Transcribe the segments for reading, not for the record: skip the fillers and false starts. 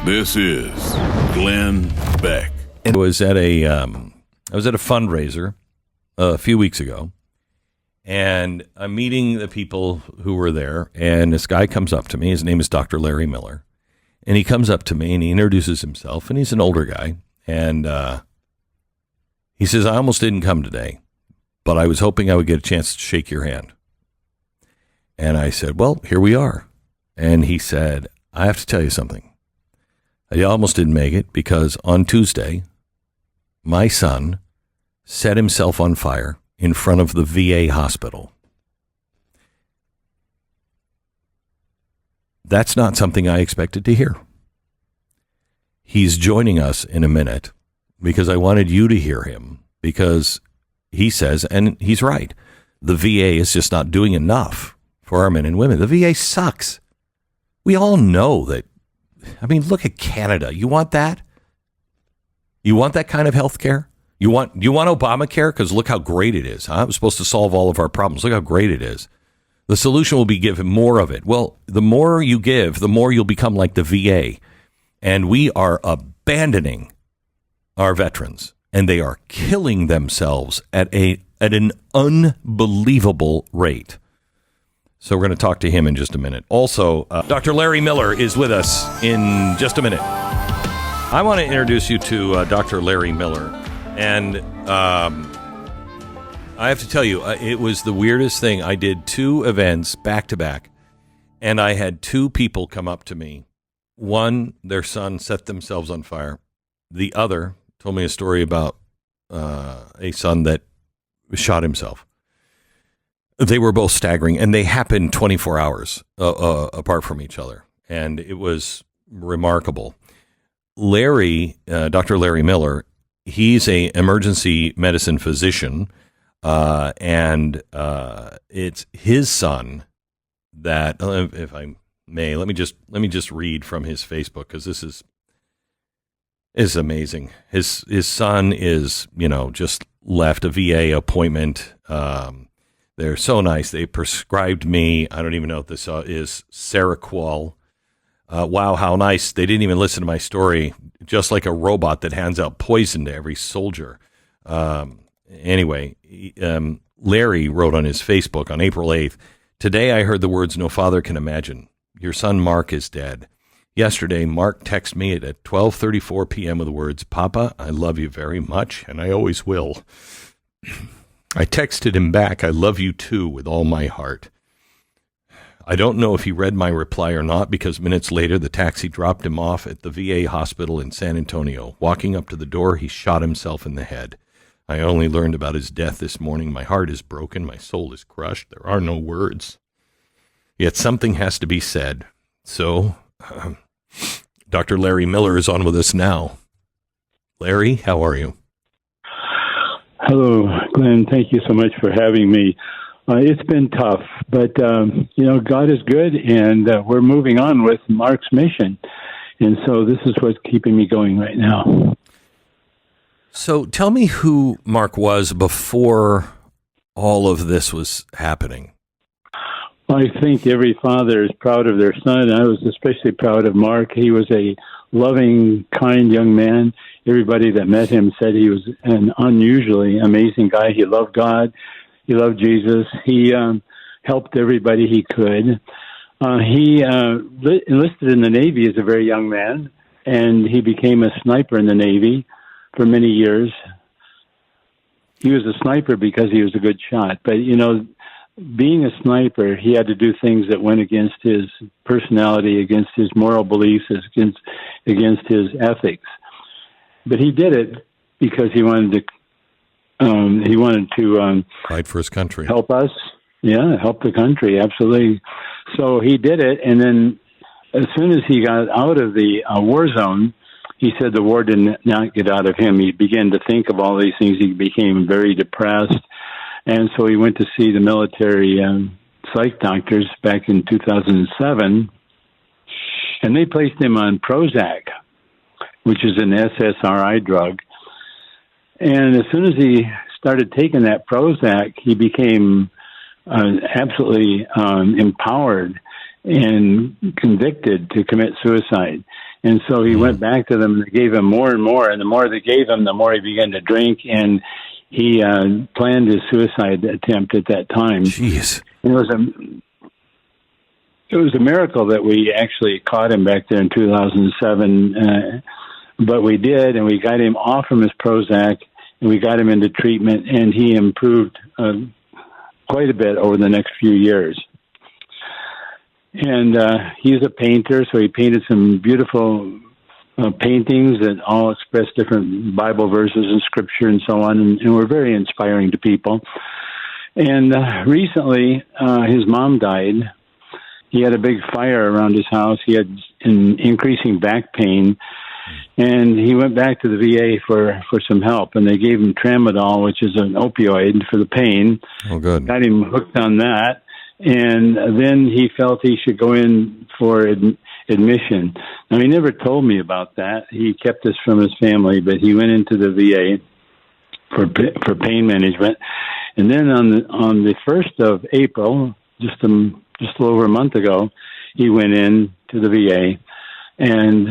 This is Glenn Beck. And I was at a fundraiser a few weeks ago, and I'm meeting the people who were there, and this guy comes up to me. His name is Dr. Larry Miller, and he comes up to me and he introduces himself, and he's an older guy, and he says, "I almost didn't come today, but I was hoping I would get a chance to shake your hand." And I said, "Well, here we are." And he said, "I have to tell you something. I almost didn't make it because on Tuesday, my son set himself on fire in front of the VA hospital." That's not something I expected to hear. He's joining us in a minute because I wanted you to hear him, because he says, and he's right, the VA is just not doing enough for our men and women. The VA sucks. We all know that. I mean, look at Canada. You want that? You want that kind of health care? You want Obamacare? Because look how great it is. Huh? It was supposed to solve all of our problems. Look how great it is. The solution will be given more of it. Well, the more you give, the more you'll become like the VA. And we are abandoning our veterans, and they are killing themselves at an unbelievable rate. So we're going to talk to him in just a minute. Also, Dr. Larry Miller is with us in just a minute. I want to introduce you to Dr. Larry Miller. And I have to tell you, it was the weirdest thing. I did 2 events back to back, and I had 2 people come up to me. One, their son set themselves on fire. The other told me a story about a son that shot himself. They were both staggering, and they happened 24 hours apart from each other, and it was remarkable. Larry, Dr. Larry Miller, he's an emergency medicine physician, and it's his son that, if I may, let me just read from his Facebook, because this is amazing. His son is, just left a VA appointment. They're so nice. They prescribed me, I don't even know what this is, Seroquel. Wow, how nice. They didn't even listen to my story, just like a robot that hands out poison to every soldier. Anyway, Larry wrote on his Facebook on April 8th, "Today I heard the words no father can imagine. Your son Mark is dead. Yesterday, Mark texted me at 12:34 p.m. with the words, 'Papa, I love you very much, and I always will.' I texted him back, 'I love you too, with all my heart.' I don't know if he read my reply or not, because minutes later, the taxi dropped him off at the VA hospital in San Antonio. Walking up to the door, he shot himself in the head. I only learned about his death this morning. My heart is broken. My soul is crushed. There are no words. Yet something has to be said. So, Dr. Larry Miller is on with us now. Larry, how are you? Hello, Glenn. Thank you so much for having me. It's been tough, but, God is good, and we're moving on with Mark's mission. And so this is what's keeping me going right now. So tell me who Mark was before all of this was happening. I think every father is proud of their son. I was especially proud of Mark. He was a loving, kind young man. Everybody that met him said he was an unusually amazing guy. He loved God. He loved Jesus. He helped everybody he could. He enlisted in the Navy as a very young man, and he became a sniper in the Navy for many years. He was a sniper because he was a good shot. But, being a sniper, he had to do things that went against his personality, against his moral beliefs, against his ethics. But he did it because he wanted to fight for his country, help us. Yeah, help the country, absolutely. So he did it, and then as soon as he got out of the war zone, he said the war did not get out of him. He began to think of all these things. He became very depressed. And so he went to see the military psych doctors back in 2007, and they placed him on Prozac, which is an SSRI drug. And as soon as he started taking that Prozac, he became absolutely empowered and convicted to commit suicide. And so he went back to them and they gave him more and more. And the more they gave him, the more he began to drink. And he planned his suicide attempt at that time. Jeez. It was a miracle that we actually caught him back there in 2007. But we did, and we got him off from his Prozac, and we got him into treatment, and he improved quite a bit over the next few years. And he's a painter, so he painted some beautiful paintings that all express different Bible verses and scripture and so on, and were very inspiring to people. And recently, his mom died. He had a big fire around his house. He had an increasing back pain, and he went back to the VA for some help, and they gave him tramadol, which is an opioid for the pain. Oh, good. Got him hooked on that, and then he felt he should go in for admission. Now, he never told me about that. He kept this from his family, but he went into the VA for pain management. And then on the 1st of April, just a little over a month ago, he went in to the VA and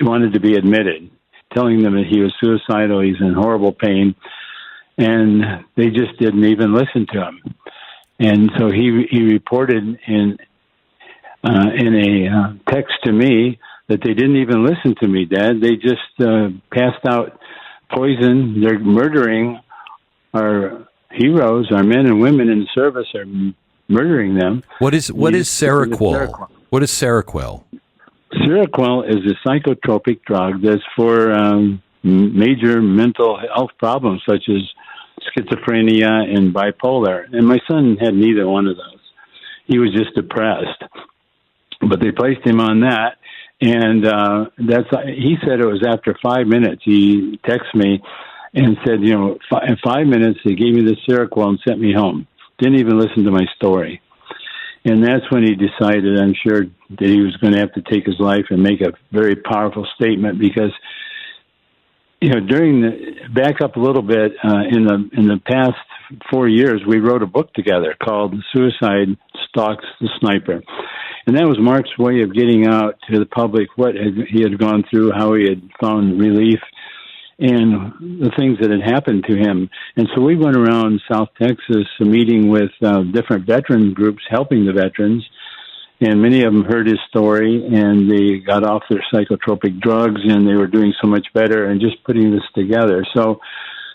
wanted to be admitted, telling them that he was suicidal, he's in horrible pain, and they just didn't even listen to him. And so he reported in a text to me that they didn't even listen to me, Dad. They just passed out poison. They're murdering our heroes, our men and women in the service are murdering them. What is Seroquel? What is Seroquel? Seroquel is a psychotropic drug that's for major mental health problems such as schizophrenia and bipolar. And my son had neither one of those. He was just depressed. But they placed him on that, and he said it was after 5 minutes. He texted me and said, in 5 minutes they gave me the Seroquel and sent me home. Didn't even listen to my story. And that's when he decided, I'm sure, that he was going to have to take his life and make a very powerful statement because, back up a little bit, in the past 4 years, we wrote a book together called Suicide Stalks the Sniper. And that was Mark's way of getting out to the public what he had gone through, how he had found relief, and the things that had happened to him. And so we went around South Texas meeting with different veteran groups, helping the veterans, and many of them heard his story, and they got off their psychotropic drugs, and they were doing so much better, and just putting this together. So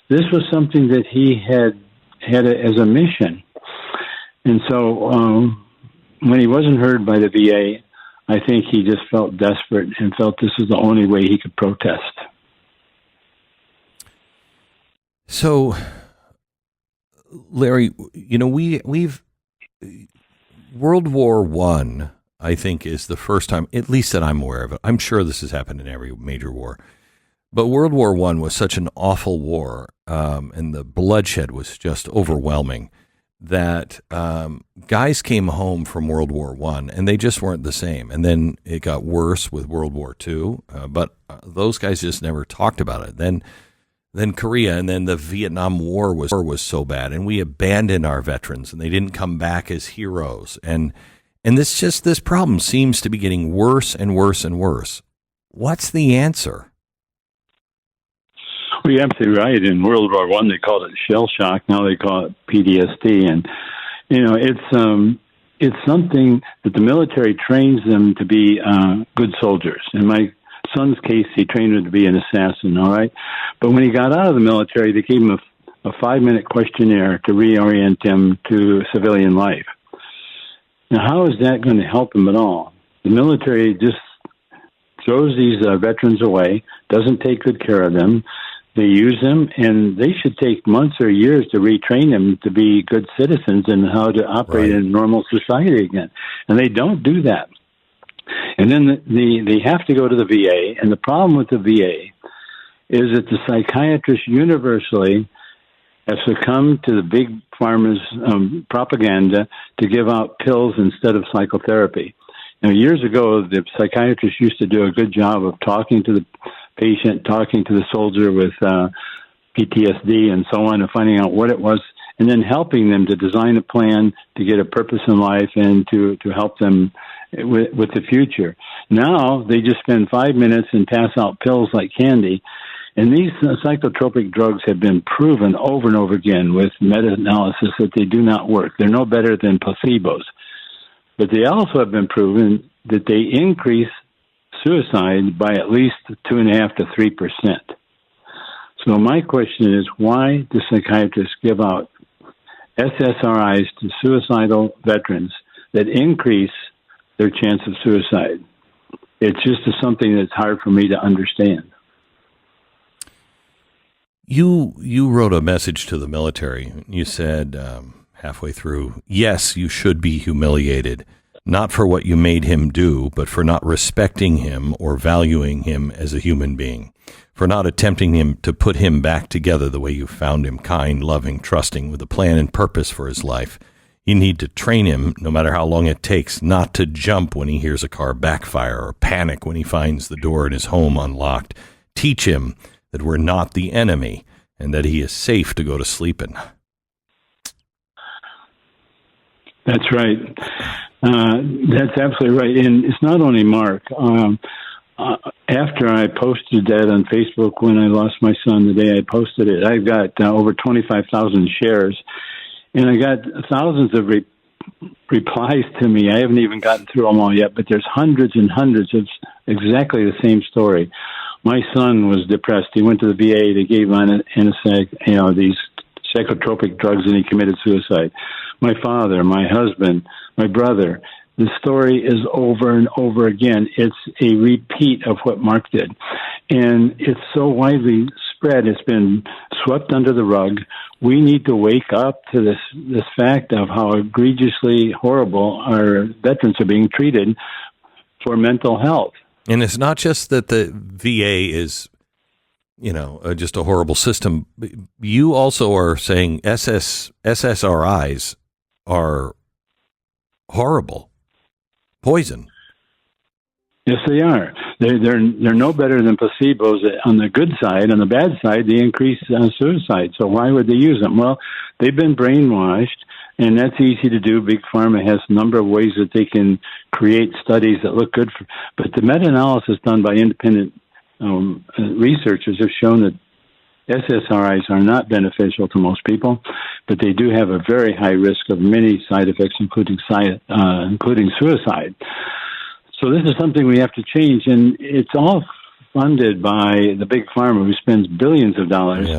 this was something that he had as a mission. And so when he wasn't heard by the VA, I think he just felt desperate and felt this was the only way he could protest. So, Larry, we've World War I think, is the first time, at least that I'm aware of it. I'm sure this has happened in every major war. But World War I was such an awful war, and the bloodshed was just overwhelming, that guys came home from World War I, and they just weren't the same. And then it got worse with World War II, but those guys just never talked about it. Then Korea, and then the Vietnam War was so bad, and we abandoned our veterans, and they didn't come back as heroes. And this problem seems to be getting worse and worse and worse. What's the answer? Well, you're absolutely right. In World War I, they called it shell shock. Now they call it PTSD, and it's something that the military trains them to be good soldiers. In my son's case, he trained him to be an assassin, all right? But when he got out of the military, they gave him a 5-minute questionnaire to reorient him to civilian life. Now, how is that going to help him at all? The military just throws these veterans away, doesn't take good care of them. They use them, and they should take months or years to retrain them to be good citizens and how to operate in normal society again. And they don't do that. And then they have to go to the VA, and the problem with the VA is that the psychiatrists universally have succumbed to the Big Pharma's propaganda to give out pills instead of psychotherapy. Now, years ago, the psychiatrists used to do a good job of talking to the patient, talking to the soldier with PTSD and so on, and finding out what it was, and then helping them to design a plan to get a purpose in life and to help them with the future. Now they just spend 5 minutes and pass out pills like candy. And these psychotropic drugs have been proven over and over again with meta-analysis that they do not work. They're no better than placebos. But they also have been proven that they increase suicide by at least 2.5 to 3%. So my question is, why do psychiatrists give out SSRIs to suicidal veterans that increase their chance of suicide? It's just something that's hard for me to understand. You wrote a message to the military. You said halfway through, yes, you should be humiliated, not for what you made him do, but for not respecting him or valuing him as a human being, for not attempting to put him back together the way you found him, kind, loving, trusting, with a plan and purpose for his life. You need to train him, no matter how long it takes, not to jump when he hears a car backfire or panic when he finds the door in his home unlocked. Teach him that we're not the enemy and that he is safe to go to sleep in. That's right. That's absolutely right. And it's not only Mark. After I posted that on Facebook when I lost my son, the day I posted it, I got over 25,000 shares, and I got thousands of replies to me. I haven't even gotten through them all yet, but there's hundreds and hundreds of exactly the same story. My son was depressed. He went to the VA. They gave him these psychotropic drugs, and he committed suicide. My father, my husband, my brother. The story is over and over again. It's a repeat of what Mark did. And it's so widely spread. It's been swept under the rug. We need to wake up to this fact of how egregiously horrible our veterans are being treated for mental health. And it's not just that the VA is, just a horrible system. You also are saying SSRIs are horrible. Poison. Yes, they are. They're no better than placebos on the good side. On the bad side, they increase suicide. So why would they use them? Well, they've been brainwashed, and that's easy to do. Big Pharma has a number of ways that they can create studies that look good. But the meta-analysis done by independent researchers have shown that SSRIs are not beneficial to most people, but they do have a very high risk of many side effects, including suicide. So this is something we have to change, and it's all funded by the Big Pharma, who spends billions of dollars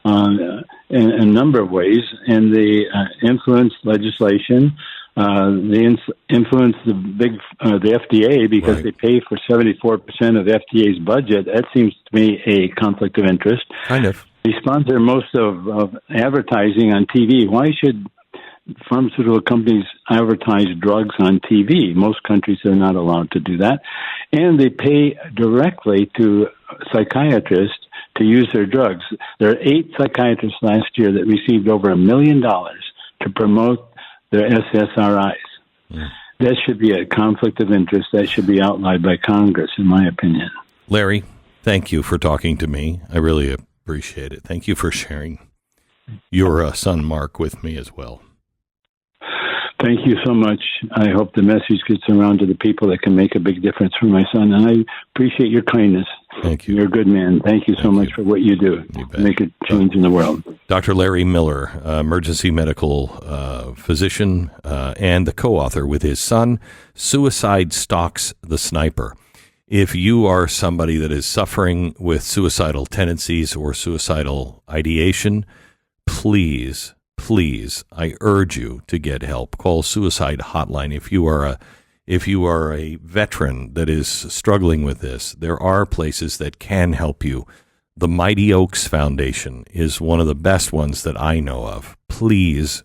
in a number of ways, and they influence legislation. They influence the FDA because Right. they pay for 74% of the FDA's budget. That seems to me a conflict of interest. Kind of. They sponsor most of advertising on TV. Why should pharmaceutical companies advertise drugs on TV? Most countries are not allowed to do that. And they pay directly to psychiatrists to use their drugs. There are 8 psychiatrists last year that received over $1 million to promote their SSRIs. Yeah. That should be a conflict of interest. That should be outlawed by Congress, in my opinion. Larry, thank you for talking to me. I really appreciate it. Thank you for sharing your son, Mark, with me as well. Thank you so much. I hope the message gets around to the people that can make a big difference for my son. And I appreciate your kindness. Thank you. You're a good man. Thank you so much for what you do to make a change in the world. Dr. Larry Miller, emergency medical physician and the co-author with his son, Suicide Stalks the Sniper. If you are somebody that is suffering with suicidal tendencies or suicidal ideation, please, I urge you to get help. Call Suicide Hotline. If you are a veteran that is struggling with this, there are places that can help you. The Mighty Oaks Foundation is one of the best ones that I know of. Please